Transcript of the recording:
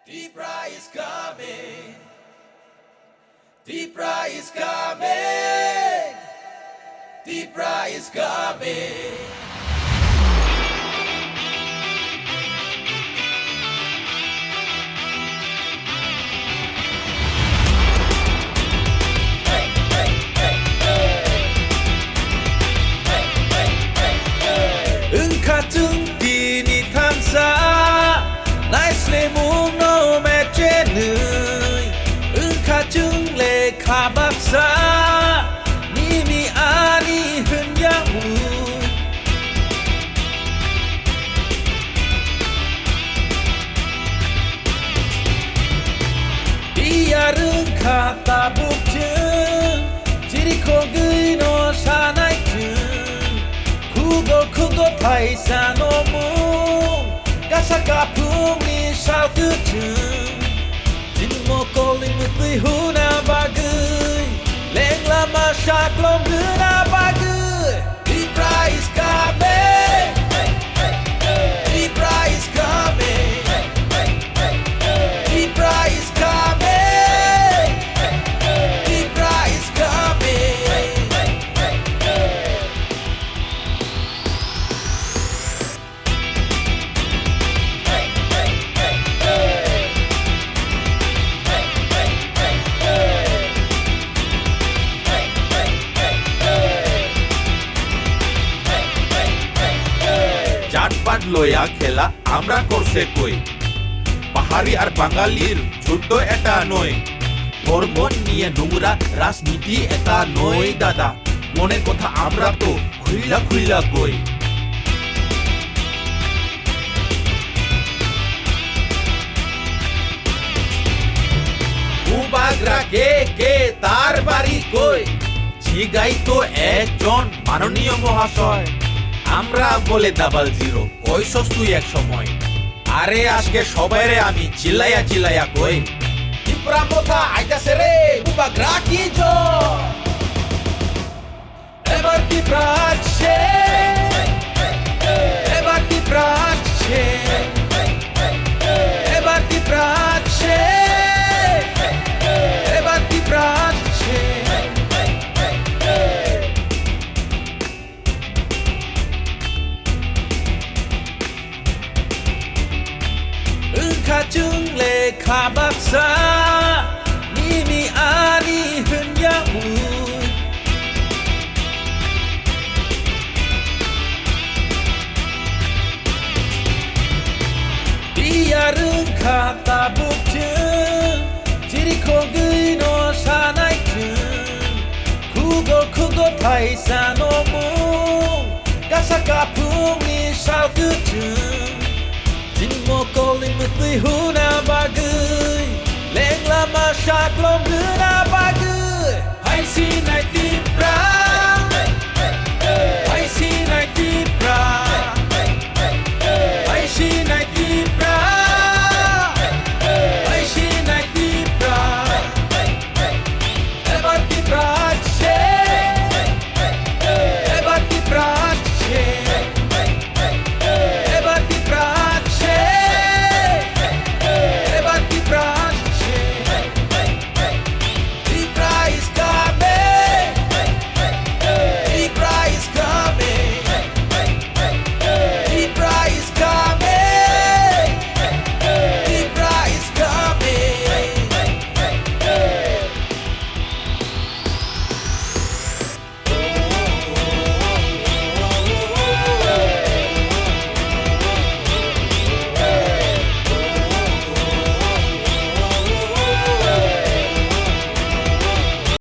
Deepra is coming. Deepra is coming. Deepra is coming. 같은 비니 탐사 나이스레 묵노 매제는 같은 레 가박사 님이 아니 흔양우 비야른 가다 북증 지리코그이노 사나이증 크고 파이사노무 가사가풍이 샤우트증 진모꼴링 무뜨이 후나바그이 랭라마 샤클롬 그나바그이 Deepra is coming. Deepra is coming. Deepra is coming. Deepra is coming. চাটপাট লইয়া খেলা আমরা করছে কই পাহাড়ি আর বাঙালির ছোট্ট এটা নয় ধর্ম নিয়ে নোংরা রাজনীতি এটা নয় দাদা মনের কথা আমরা তো খুইলা খুইলা কই বুবাগ্রা কে তার বাড়ি কই জিগাই তো একজন মাননীয় মহাশয় আমরা বলে ডাবল জিরো কইছস তুই এক সময় আরে আজকে সবাইরে আমি চিল্লাইয়া কই Deepra mota আইতাছে রে বুবাগ্রা কি জয় এবার Deepra আসছে এবার Deepra আসছে এবার Deepra আসছে এবার Deepra আসছে 같은 레카 박사 님이 아니 흔양우 비야른 가다 북증 지리코그이노 사나이증 크고 파이사노무 가사가풍이 샤우트증 진모꼴링 무뜨이 후나바그이 랭라마 샤클롬 그나바그이 하이시 나이티